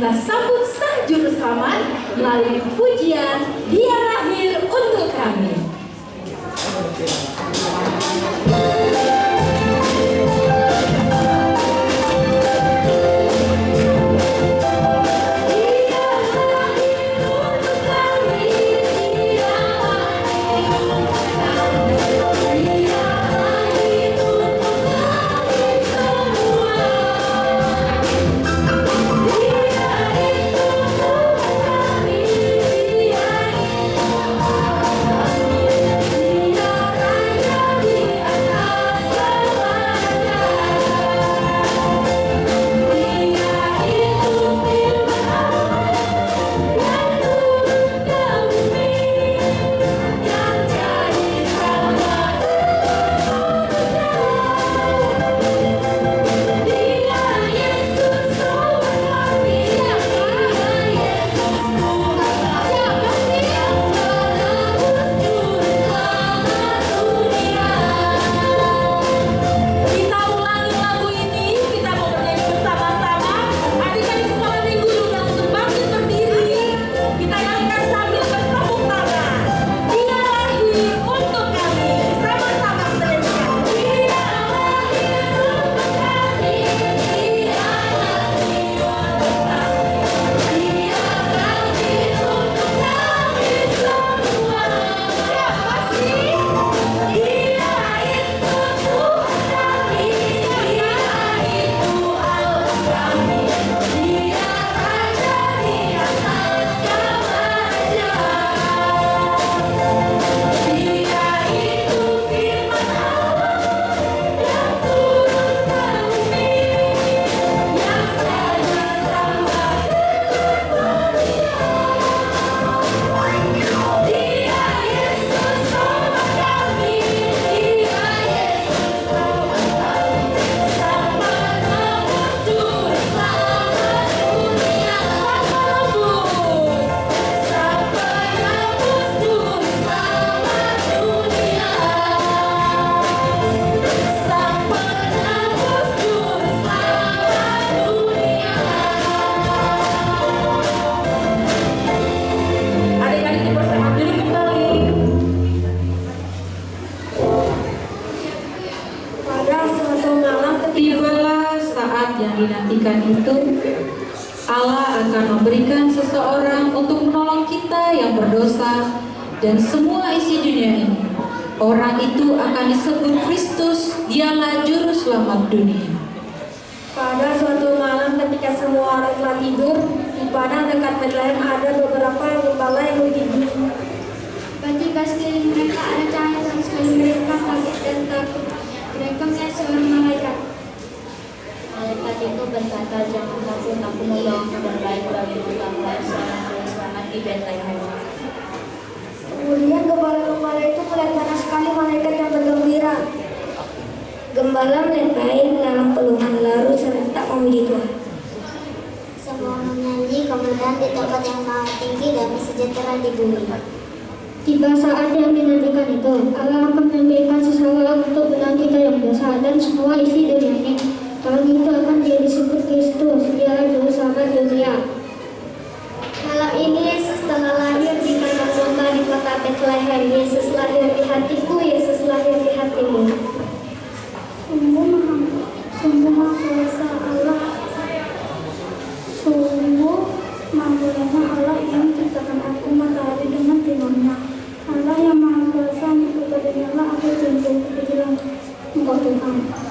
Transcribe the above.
kita sambut Sang Juru Selamat melalui pujian Dia Lahir Untuk Kami. dinantikan itu, Allah akan memberikan seseorang untuk menolong kita yang berdosa dan semua isi dunia ini. Orang itu akan disebut Kristus, dialah juru selamat dunia. Pada suatu malam ketika semua orang telah tidur, di padang dekat Betlehem ada beberapa gembala yang berdiri. Ketika sekeliling mereka ada cahaya yang sekali mereka kaget dan takut. Mereka melihat seorang malaikat. Malaikat itu berkata, "Jangan takut, aku membawa kabar baik bagi kamu seorang juru selamat di Betlehem." Kemudian gembala-gembala itu melihat banyak sekali malaikat yang bergembira. Gembala menyertai dalam peluhan lalu serentak memuji Tuhan. Semua menyanyi kemuliaan di tempat yang maha tinggi dan sejahtera di bumi. Tiba saat yang dinantikan itu, Allah akan memberikan seseorang untuk benar kita yang dosa dan semua isi dunia ini. Orang itu akan dia disebut Kristus, dialah juru selamat dunia. Malam ini Yesus telah lahir di kandang domba di kota Betlehem. Yesus lahir di hatiku, Yesus lahir di hatimu. Sungguh maha kuasa Allah. Sungguh maha Allah yang menciptakan aku matahari dengan firman-Nya. Allah yang maha kuasa, kepadanya aku tunduk, pujilah Engkau Tuhan.